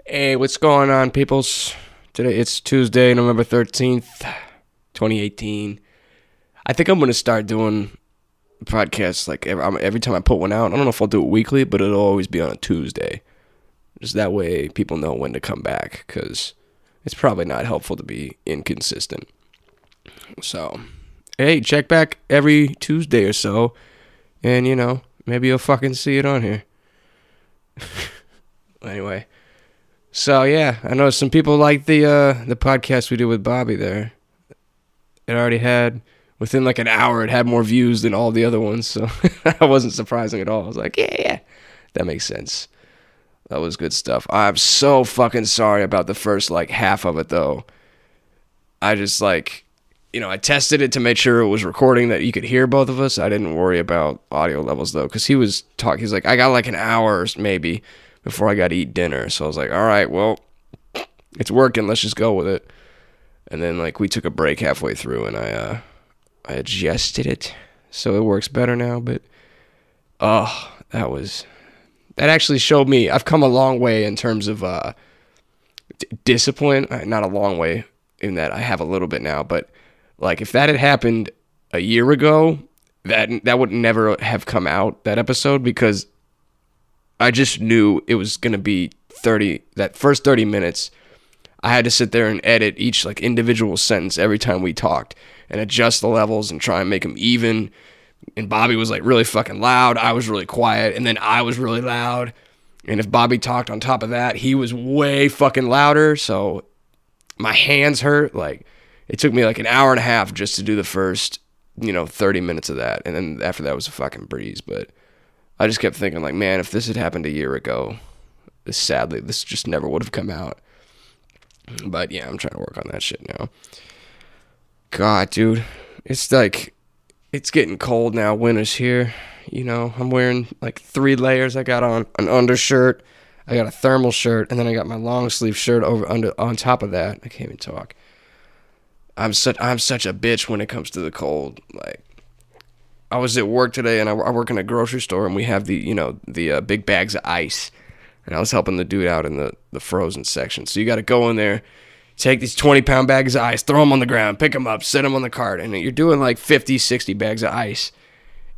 Hey, what's going on, peoples? Today it's Tuesday, November 13th, 2018. I think I'm going to start doing podcasts like every time I put one out. I don't know if I'll do it weekly, but it'll always be on a Tuesday. Just that way people know when to come back, because it's probably not helpful to be inconsistent. So, hey, check back every Tuesday or so, and, maybe you'll fucking see it on here. Anyway. So yeah, I know some people like the podcast we did with Bobby there. It already had, within like an hour, it had more views than all the other ones, so that wasn't surprising at all. I was like, yeah, that makes sense. That was good stuff. I'm so fucking sorry about the first like half of it though. I just I tested it to make sure it was recording that you could hear both of us. I didn't worry about audio levels though, because he was talking. He's like, I got like an hour maybe before I got to eat dinner. So I was like, all right, well, it's working. Let's just go with it. And then like we took a break halfway through, and I adjusted it so it works better now. But that actually showed me I've come a long way in terms of discipline. Not a long way in that I have a little bit now, but like if that had happened a year ago, that would never have come out, that episode, because I just knew it was going to be that first 30 minutes, I had to sit there and edit each like individual sentence every time we talked and adjust the levels and try and make them even. And Bobby was like really fucking loud. I was really quiet. And then I was really loud. And if Bobby talked on top of that, he was way fucking louder. So my hands hurt. Like it took me like an hour and a half just to do the first, 30 minutes of that. And then after that was a fucking breeze. But I just kept thinking, like, man, if this had happened a year ago, sadly, this just never would have come out. But, yeah, I'm trying to work on that shit now. God, dude, it's like, it's getting cold now. Winter's here. I'm wearing, like, 3 layers. I got on an undershirt. I got a thermal shirt. And then I got my long sleeve shirt on top of that. I can't even talk. I'm such a bitch when it comes to the cold. Like, I was at work today, and I work in a grocery store, and we have the big bags of ice, and I was helping the dude out in the frozen section. So you got to go in there, take these 20-pound bags of ice, throw them on the ground, pick them up, set them on the cart, and you're doing like 50, 60 bags of ice.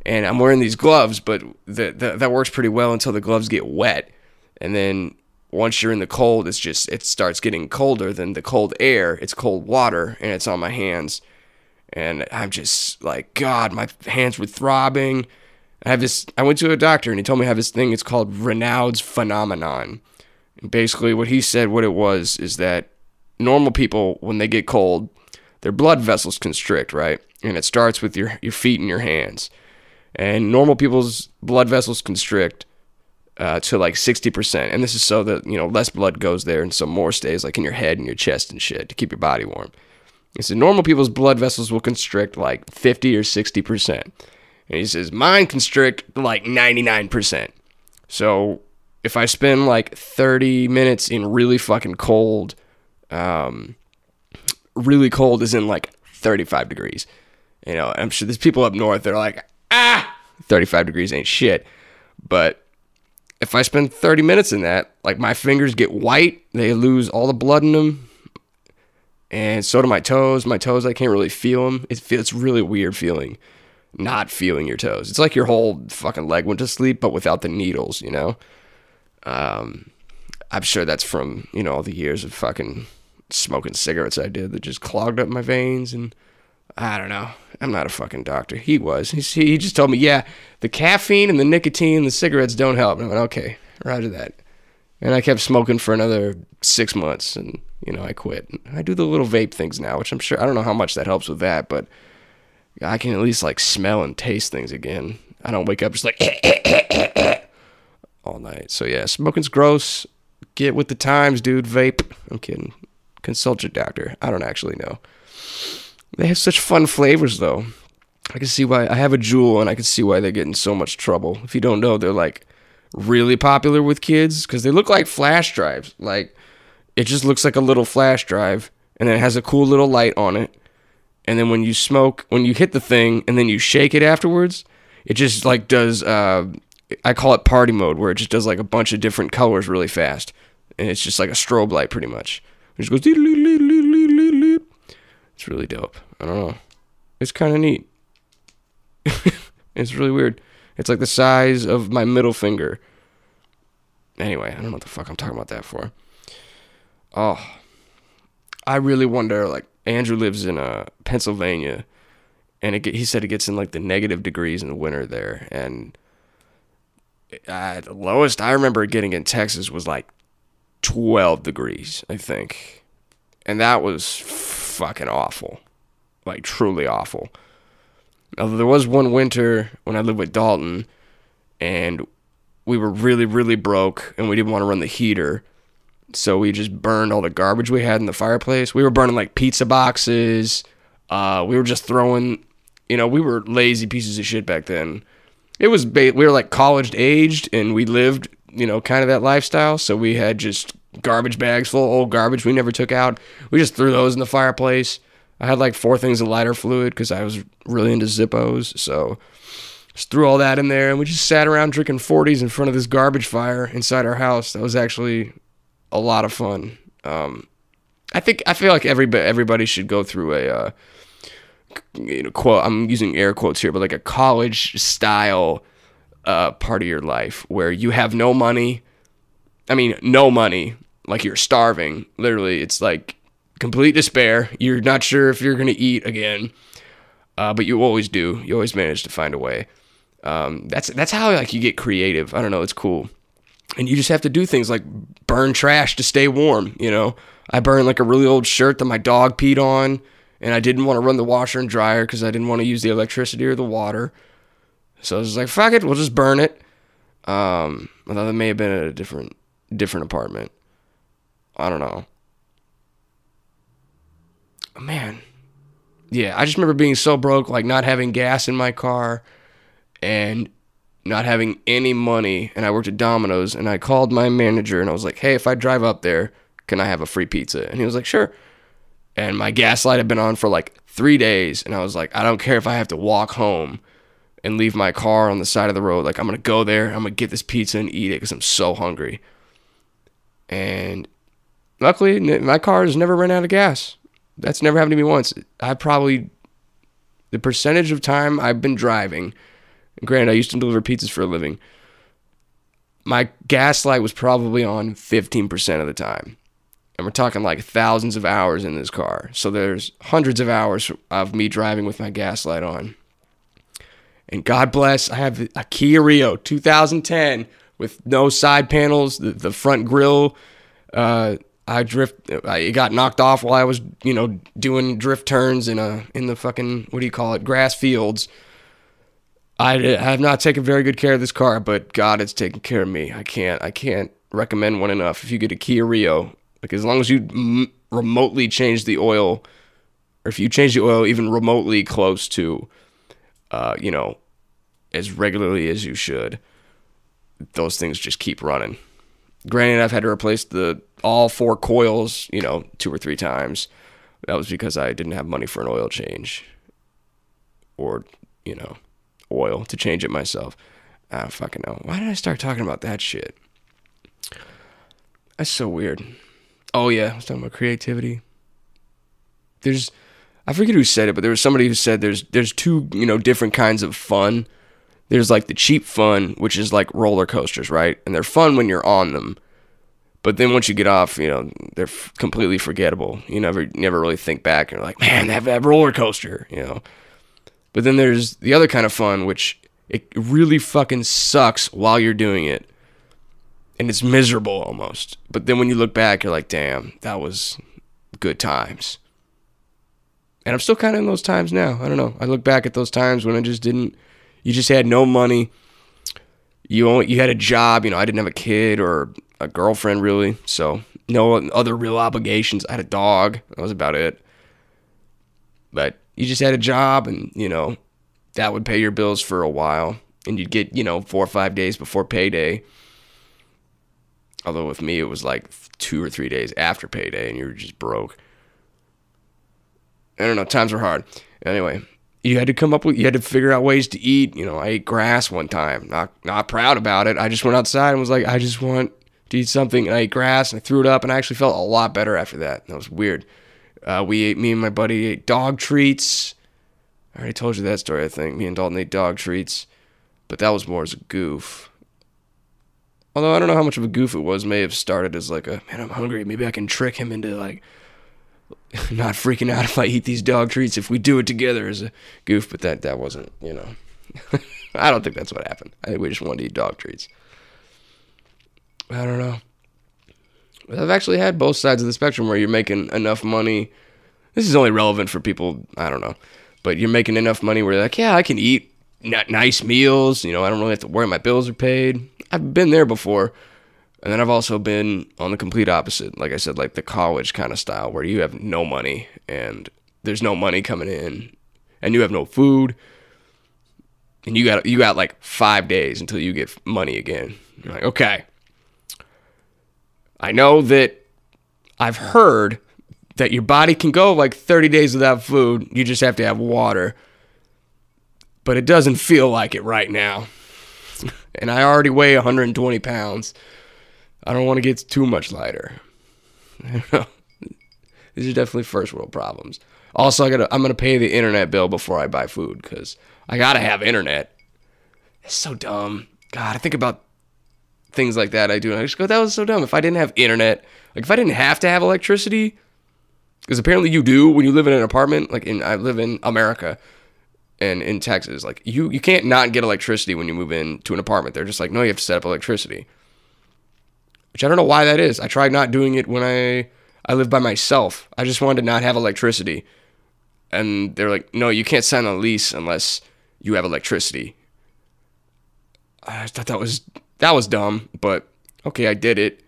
And I'm wearing these gloves, but that works pretty well until the gloves get wet, and then once you're in the cold, it starts getting colder than the cold air. It's cold water, and it's on my hands. And I'm just like, God, my hands were throbbing. I went to a doctor, and he told me I have this thing. It's called Raynaud's phenomenon. And basically what he said what it was is that normal people, when they get cold, their blood vessels constrict, right? And it starts with your feet and your hands. And normal people's blood vessels constrict to like 60%. And this is so that, less blood goes there, and so more stays like in your head and your chest and shit to keep your body warm. He said normal people's blood vessels will constrict like 50 or 60%. And he says mine constrict like 99%. So if I spend like 30 minutes in really fucking cold, really cold is in like 35 degrees. I'm sure there's people up north that are like, 35 degrees ain't shit. But if I spend 30 minutes in that, like my fingers get white, they lose all the blood in them. And so do my toes. My toes, I can't really feel them. It's really weird feeling, not feeling your toes. It's like your whole fucking leg went to sleep, but without the needles, I'm sure that's from, all the years of fucking smoking cigarettes I did that just clogged up my veins. And I don't know. I'm not a fucking doctor. He was. He just told me, yeah, the caffeine and the nicotine and the cigarettes don't help. And I went, okay, roger that. And I kept smoking for another 6 months, and, I quit. I do the little vape things now, which I'm sure, I don't know how much that helps with that, but I can at least, like, smell and taste things again. I don't wake up just like, all night. So, yeah, smoking's gross. Get with the times, dude. Vape. I'm kidding. Consult your doctor. I don't actually know. They have such fun flavors, though. I can see why. I have a Juul, and I can see why they get in so much trouble. If you don't know, they're, like, really popular with kids because they look like flash drives. Like, it just looks like a little flash drive, and then it has a cool little light on it. And then when you hit the thing and then you shake it afterwards, it just like does I call it party mode, where it just does like a bunch of different colors really fast. and it's just like a strobe light pretty much. It just goes. It's really dope. I don't know. It's kind of neat. It's really weird. It's like the size of my middle finger. Anyway, I don't know what the fuck I'm talking about that for. Oh, I really wonder, like, Andrew lives in Pennsylvania, and he said it gets in like the negative degrees in the winter there, and the lowest I remember getting in Texas was like 12 degrees, I think, and that was fucking awful, like truly awful. Although there was one winter when I lived with Dalton, and we were really, really broke, and we didn't want to run the heater, so we just burned all the garbage we had in the fireplace. We were burning like pizza boxes. We were just throwing, we were lazy pieces of shit back then. We were like college aged, and we lived, kind of that lifestyle. So we had just garbage bags full of old garbage we never took out. We just threw those in the fireplace. I had like 4 things of lighter fluid because I was really into Zippos. So just threw all that in there, and we just sat around drinking 40s in front of this garbage fire inside our house. That was actually a lot of fun. I feel like everybody should go through a quote. I'm using air quotes here, but like a college style part of your life where you have no money. I mean, no money. Like you're starving. Literally, it's like complete despair. You're not sure if you're gonna eat again, but you always do. You always manage to find a way. That's how like you get creative. I don't know. It's cool. And you just have to do things like burn trash to stay warm, I burned like a really old shirt that my dog peed on, and I didn't want to run the washer and dryer because I didn't want to use the electricity or the water. So I was like, fuck it, we'll just burn it. Although that may have been at a different apartment. I don't know. Man. Yeah, I just remember being so broke, like not having gas in my car, and not having any money, and I worked at Domino's, and I called my manager, and I was like, hey, if I drive up there, can I have a free pizza? And he was like, sure. And my gas light had been on for like 3 days, and I was like, I don't care if I have to walk home and leave my car on the side of the road. Like, I'm going to go there, I'm going to get this pizza and eat it because I'm so hungry. And luckily, my car has never run out of gas. That's never happened to me once. The percentage of time I've been driving, granted, I used to deliver pizzas for a living, my gas light was probably on 15% of the time. And we're talking like thousands of hours in this car. So there's hundreds of hours of me driving with my gas light on. And God bless, I have a Kia Rio 2010 with no side panels, the front grille. It got knocked off while I was, doing drift turns in the fucking, grass fields. I have not taken very good care of this car, but God has taken care of me. I can't recommend one enough. If you get a Kia Rio, like as long as you remotely change the oil, or if you change the oil even remotely close to, as regularly as you should, those things just keep running. Granted, I've had to replace all 4 coils, 2 or 3 times. That was because I didn't have money for an oil change, or oil to change it myself. I don't fucking know. Why did I start talking about that shit? That's so weird. Oh yeah, I was talking about creativity. I forget who said it, but there was somebody who said there's 2, different kinds of fun. There's like the cheap fun, which is like roller coasters, right? And they're fun when you're on them. But then once you get off, they're completely forgettable. You never really think back and you're like, man, that roller coaster, But then there's the other kind of fun, which it really fucking sucks while you're doing it. And it's miserable almost. But then when you look back, you're like, damn, that was good times. And I'm still kind of in those times now. I don't know. I look back at those times when you just had no money. You had a job. I didn't have a kid or a girlfriend really. So no other real obligations. I had a dog. That was about it. But you just had a job, and, that would pay your bills for a while. And you'd get, 4 or 5 days before payday. Although with me, it was like 2 or 3 days after payday, and you were just broke. I don't know. Times were hard. Anyway, you had to figure out ways to eat. I ate grass one time. Not proud about it. I just went outside and was like, I just want to eat something, and I ate grass, and I threw it up, and I actually felt a lot better after that. That was weird. Me and my buddy ate dog treats. I already told you that story, I think. Me and Dalton ate dog treats, but that was more as a goof. Although I don't know how much of a goof it was. May have started as like a, man, I'm hungry. Maybe I can trick him into like not freaking out if I eat these dog treats if we do it together as a goof. But that wasn't, you know. I don't think that's what happened. I think we just wanted to eat dog treats. I don't know. I've actually had both sides of the spectrum where you're making enough money. This is only relevant for people, I don't know. But you're making enough money where you're like, yeah, I can eat nice meals. You know, I don't really have to worry my bills are paid. I've been there before. And then I've also been on the complete opposite. Like I said, like the college kind of style where you have no money and there's no money coming in and you have no food. And you got like 5 days until you get money again. You're like, okay. I know that I've heard that your body can go like 30 days without food. You just have to have water. But it doesn't feel like it right now. And I already weigh 120 pounds. I don't want to get too much lighter. These are definitely first world problems. Also, I'm gonna pay the internet bill before I buy food because I gotta have internet. It's so dumb. God, I think about things like that I do, and I just go, that was so dumb. If I didn't have internet, like if I didn't have to have electricity, because apparently you do when you live in an apartment. Like I live in America and in Texas. Like you can't not get electricity when you move into an apartment. They're just like, no, you have to set up electricity. Which I don't know why that is. I tried not doing it when I lived by myself. I just wanted to not have electricity. And they're like, no, you can't sign a lease unless you have electricity. I thought that was dumb, but okay, I did it.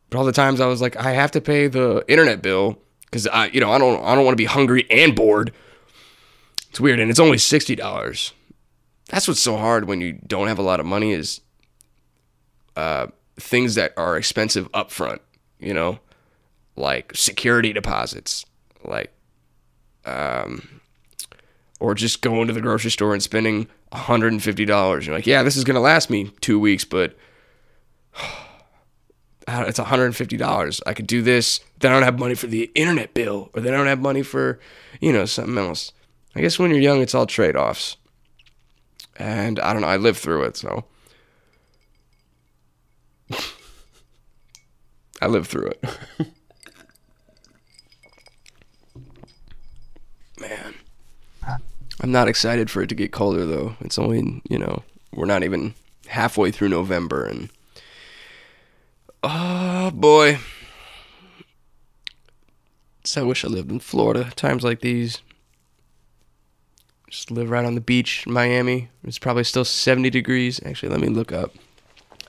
But all the times I was like, I have to pay the internet bill because I don't want to be hungry and bored. It's weird, and it's only $60. That's what's so hard when you don't have a lot of money is things that are expensive up front, you know, like security deposits, like or just going to the grocery store and spending $150. You're like, yeah, this is gonna last me 2 weeks, but it's $150. I could do this. Then I don't have money for the internet bill, or then I don't have money for, something else. I guess when you're young, it's all trade-offs. And I don't know, I lived through it, so. I lived through it. Man. I'm not excited for it to get colder, though. It's only, we're not even halfway through November, and oh, boy. So I wish I lived in Florida. Times like these. Just live right on the beach in Miami. It's probably still 70 degrees. Actually, let me look up.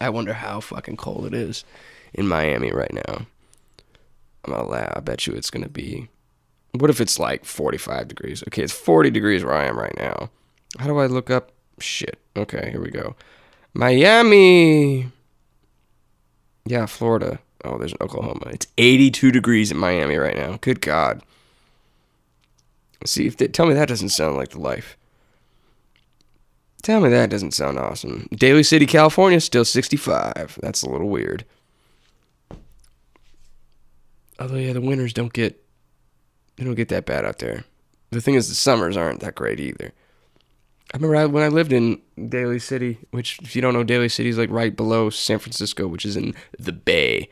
I wonder how fucking cold it is in Miami right now. I'm gonna laugh. I bet you it's gonna be. What if it's like 45 degrees? Okay, it's 40 degrees where I am right now. How do I look up? Shit. Okay, here we go. Miami. Yeah, Florida. Oh, there's Oklahoma. It's 82 degrees in Miami right now. Good God. See, tell me that doesn't sound like the life. Tell me that doesn't sound awesome. Daly City, California, still 65. That's a little weird. Although, yeah, the winters don't get that bad out there. The thing is, the summers aren't that great either. I remember when I lived in Daly City, which, if you don't know, Daly City is like right below San Francisco, which is in the Bay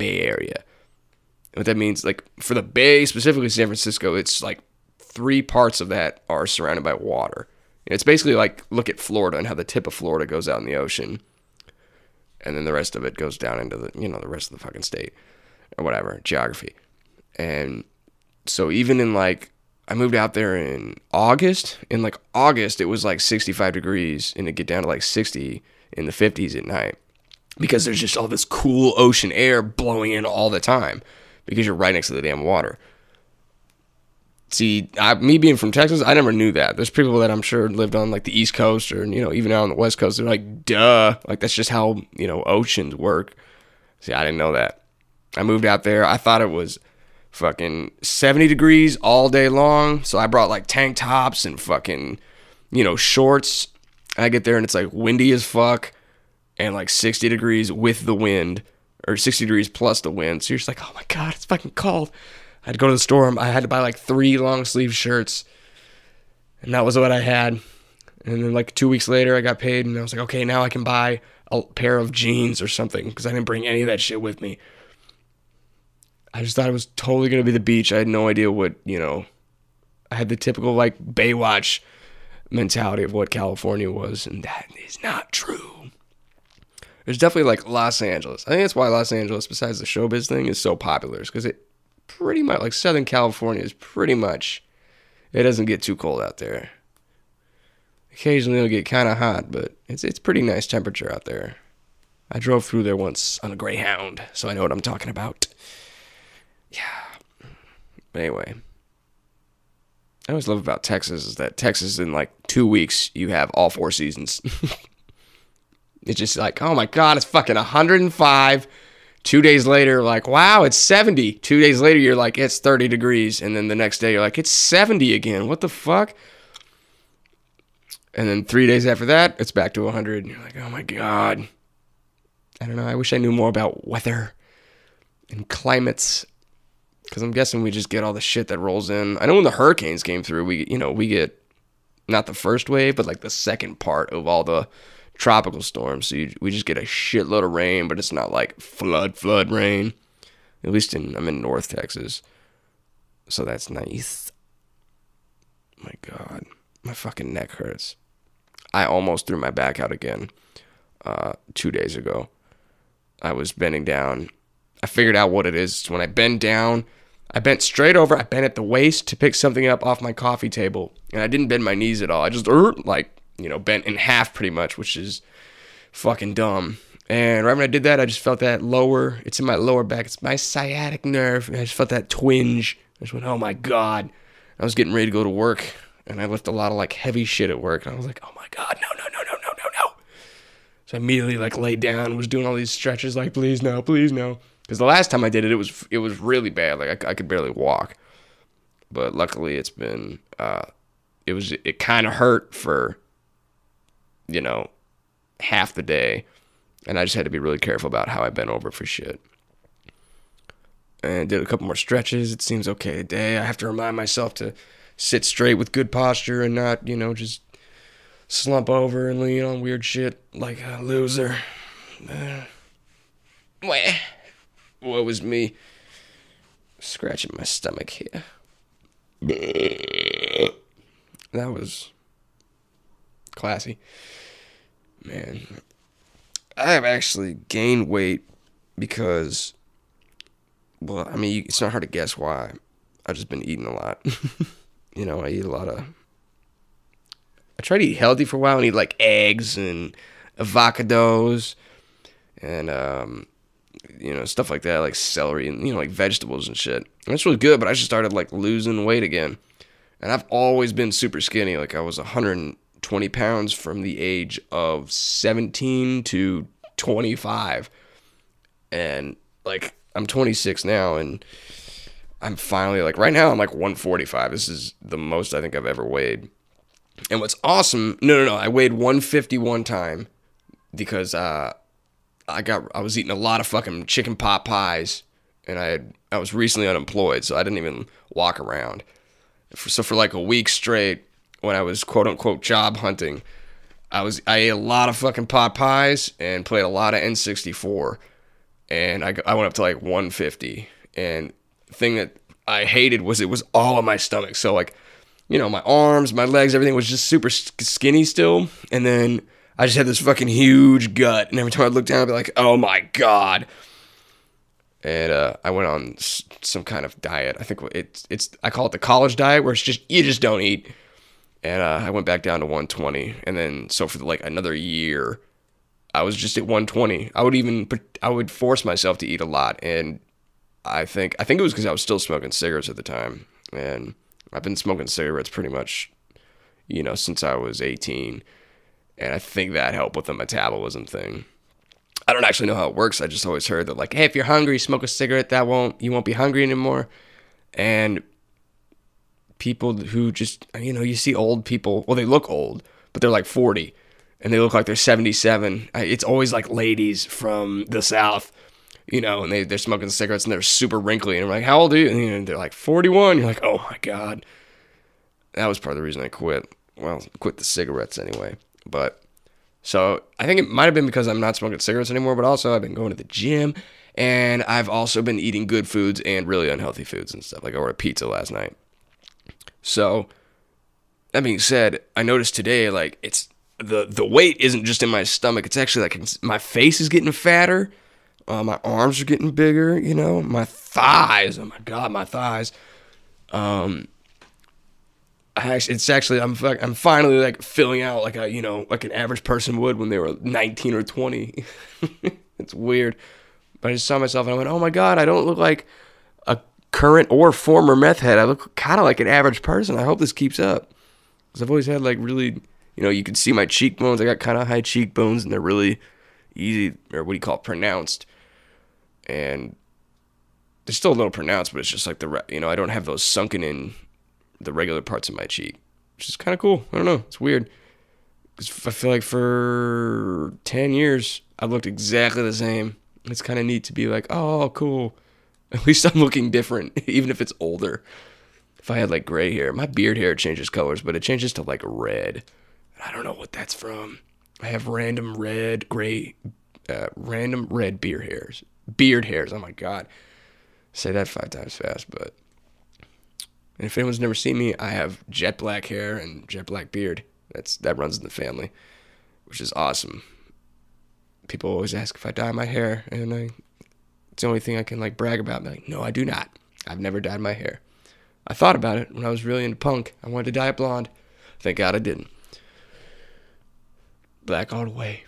Area. What that means, like, for the Bay, specifically San Francisco, it's like 3 parts of that are surrounded by water. It's basically like, look at Florida and how the tip of Florida goes out in the ocean. And then the rest of it goes down into the rest of the fucking state. Or whatever, geography. And so even in I moved out there in August. In August, it was like 65 degrees. And it'd get down to like 60 in the 50s at night. Because there's just all this cool ocean air blowing in all the time. Because you're right next to the damn water. See, me being from Texas, I never knew that. There's people that I'm sure lived on like the East Coast or, even out on the West Coast. They're like, duh. Like, that's just how, oceans work. See, I didn't know that. I moved out there. I thought it was fucking 70 degrees all day long. So I brought like tank tops and fucking, shorts. I get there and it's like windy as fuck. and like 60 degrees with the wind, or 60 degrees plus the wind. So you're just like, oh my God, it's fucking cold. I had to go to the store. I had to buy like 3 long sleeve shirts, and that was what I had. And then like 2 weeks later, I got paid, and I was like, okay, now I can buy a pair of jeans or something, because I didn't bring any of that shit with me. I just thought it was totally going to be the beach. I had no idea what, I had the typical like Baywatch mentality of what California was, and that is not true. There's definitely like Los Angeles. I think that's why Los Angeles, besides the showbiz thing, is so popular, because it pretty much, like Southern California is pretty much, it doesn't get too cold out there. Occasionally it'll get kind of hot, but it's pretty nice temperature out there. I drove through there once on a Greyhound, so I know what I'm talking about. Yeah. But anyway, I always love about Texas is that Texas, in like 2 weeks, you have all 4 seasons. It's just like, oh my God, it's fucking 105. 2 days later, like, wow, it's 70. 2 days later, you're like, it's 30 degrees. And then the next day, you're like, it's 70 again. What the fuck? And then 3 days after that, it's back to 100. And you're like, oh my God. I don't know. I wish I knew more about weather and climates, because I'm guessing we just get all the shit that rolls in. I know when the hurricanes came through, we get not the first wave, but like the second part of all the tropical storms. So we just get a shitload of rain, but it's not like flood rain. At least I'm in North Texas, so that's nice. My God, my fucking neck hurts. I almost threw my back out again 2 days ago. I was bending down. I figured out what it is. When I bend down, I bent straight over. I bent at the waist to pick something up off my coffee table, and I didn't bend my knees at all. I just bent in half pretty much, which is fucking dumb. And right when I did that, I just felt that lower. It's in my lower back. It's my sciatic nerve. And I just felt that twinge. I just went, oh my God. I was getting ready to go to work, and I lifted a lot of like heavy shit at work. And I was like, oh my God, no. So I immediately like laid down, was doing all these stretches, like, please no. Because the last time I did it, it was really bad. Like I could barely walk. But luckily it's been, it kind of hurt for, half the day. And I just had to be really careful about how I bent over for shit. And did a couple more stretches. It seems okay today. I have to remind myself to sit straight with good posture and not, just slump over and lean on weird shit like a loser. What was me? Scratching my stomach here. That was classy. Man, I have actually gained weight because, well, I mean, it's not hard to guess why. I've just been eating a lot. I eat a lot of, I try to eat healthy for a while and eat like eggs and avocados and, stuff like that, like celery and, like vegetables and shit. And it's really good, but I just started like losing weight again. And I've always been super skinny. Like I was 120 pounds from the age of 17 to 25. And like I'm 26 now, and I'm finally like, right now I'm like 145. This is the most I think I've ever weighed. And what's awesome, no, I weighed 150 one time because I was eating a lot of fucking chicken pot pies, and I was recently unemployed, so I didn't even walk around. So for like a week straight, when I was quote unquote job hunting, I ate a lot of fucking pot pies and played a lot of N64, and I went up to like 150. And the thing that I hated was it was all on my stomach. So like, my arms, my legs, everything was just super skinny still. And then I just had this fucking huge gut. And every time I looked down, I'd be like, oh my God. And I went on some kind of diet. I think I call it the college diet, where it's just, you just don't eat. And I went back down to 120. And then, so for like another year, I was just at 120. I would force myself to eat a lot. And I think it was because I was still smoking cigarettes at the time. And I've been smoking cigarettes pretty much, since I was 18. And I think that helped with the metabolism thing. I don't actually know how it works. I just always heard that, like, hey, if you're hungry, smoke a cigarette, you won't be hungry anymore. And people who just, you see old people, well, they look old, but they're like 40. and they look like they're 77. It's always like ladies from the South, you know, and they're smoking cigarettes and they're super wrinkly. And I'm like, how old are you? And they're like 41. You're like, oh my God. That was part of the reason I quit. Well, quit the cigarettes anyway. But so I think it might have been because I'm not smoking cigarettes anymore, but also I've been going to the gym and I've also been eating good foods and really unhealthy foods and stuff. Like I ordered pizza last night. So that being said, I noticed today, like it's the weight isn't just in my stomach. It's actually like my face is getting fatter. My arms are getting bigger, you know, my thighs. Oh my God, my thighs. I'm finally like filling out like like an average person would when they were 19 or 20. It's weird. But I just saw myself and I went, oh my God, I don't look like a current or former meth head. I look kind of like an average person. I hope this keeps up. Because I've always had like really, you can see my cheekbones. I got kind of high cheekbones and they're really easy, or what do you call it, pronounced. And they're still a little pronounced, but it's just like I don't have those sunken in the regular parts of my cheek, which is kind of cool. I don't know. It's weird. Because I feel like for 10 years, I've looked exactly the same. It's kind of neat to be like, oh, cool. At least I'm looking different, even if it's older. If I had like gray hair, my beard hair changes colors, but it changes to like red. I don't know what that's from. I have random red beard hairs. Beard hairs. Oh my God. Say that 5 times fast, but. And if anyone's never seen me, I have jet black hair and jet black beard. That runs in the family, which is awesome. People always ask if I dye my hair, and it's the only thing I can like brag about. I'm like, no, I do not. I've never dyed my hair. I thought about it when I was really into punk. I wanted to dye it blonde. Thank God I didn't. Black all the way.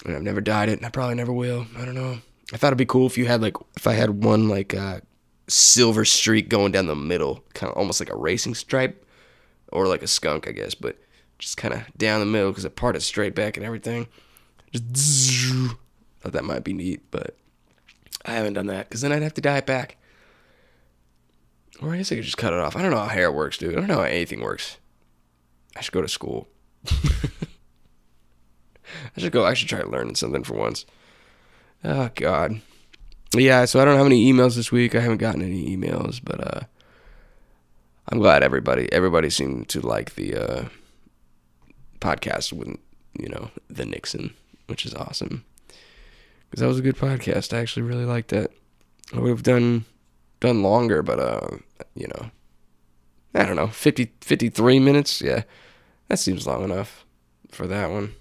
And I've never dyed it, and I probably never will. I don't know. I thought it'd be cool if I had one like silver streak going down the middle, kind of almost like a racing stripe, or like a skunk, I guess, but just kind of down the middle because it parted straight back and everything. Just thought that might be neat, but I haven't done that because then I'd have to dye it back. Or I guess I could just cut it off. I don't know how hair works, dude. I don't know how anything works. I should go to school. I should try learning something for once. Oh, God. Yeah, so I don't have any emails this week. I haven't gotten any emails, but I'm glad everybody seemed to like the podcast with, the Nixon, which is awesome. Because that was a good podcast. I actually really liked that. I would have done longer, but, I don't know, 53 minutes? Yeah, that seems long enough for that one.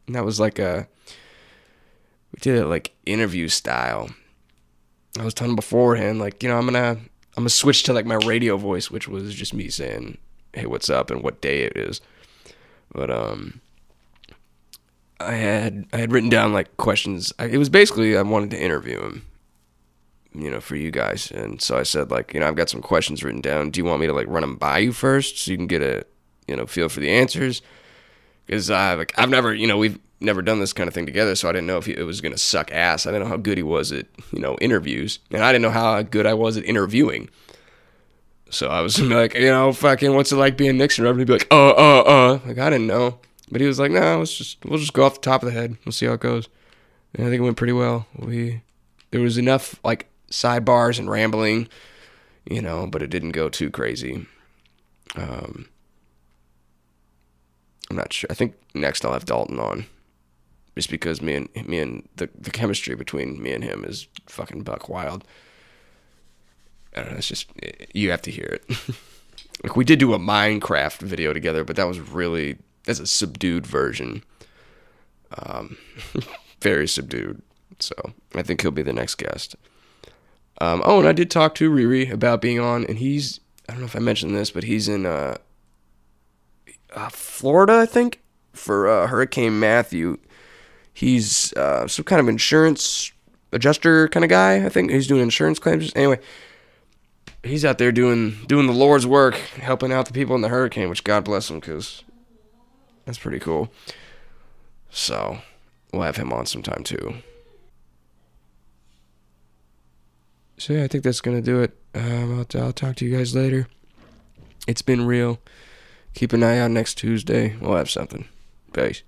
And that was like we did it like interview style. I was telling him beforehand, like, I'm gonna switch to like my radio voice, which was just me saying, hey, what's up and what day it is. But I had written down like questions. It was basically I wanted to interview him, for you guys. And so I said, like, I've got some questions written down. Do you want me to like run them by you first so you can get a feel for the answers? Because I've never, we've never done this kind of thing together, so I didn't know if it was going to suck ass. I didn't know how good he was at, interviews. And I didn't know how good I was at interviewing. So I was like, fucking, what's it like being Nixon? Everybody be like, Like, I didn't know. But he was like, no, we'll just go off the top of the head. We'll see how it goes. And I think it went pretty well. There was enough, like, sidebars and rambling, but it didn't go too crazy. I'm not sure. I think next I'll have Dalton on. Just because me and the chemistry between me and him is fucking buck wild. I don't know, it's just, you have to hear it. Like, we did do a Minecraft video together, but that's a subdued version. Very subdued. So, I think he'll be the next guest. And I did talk to Riri about being on, and I don't know if I mentioned this, but he's in Florida, I think, for Hurricane Matthew. He's some kind of insurance adjuster kind of guy. I think he's doing insurance claims. Anyway, he's out there doing the Lord's work, helping out the people in the hurricane, which God bless him, because that's pretty cool. So we'll have him on sometime too. So yeah, I think that's going to do it. I'll talk to you guys later. It's been real. Keep an eye out next Tuesday. We'll have something. Peace.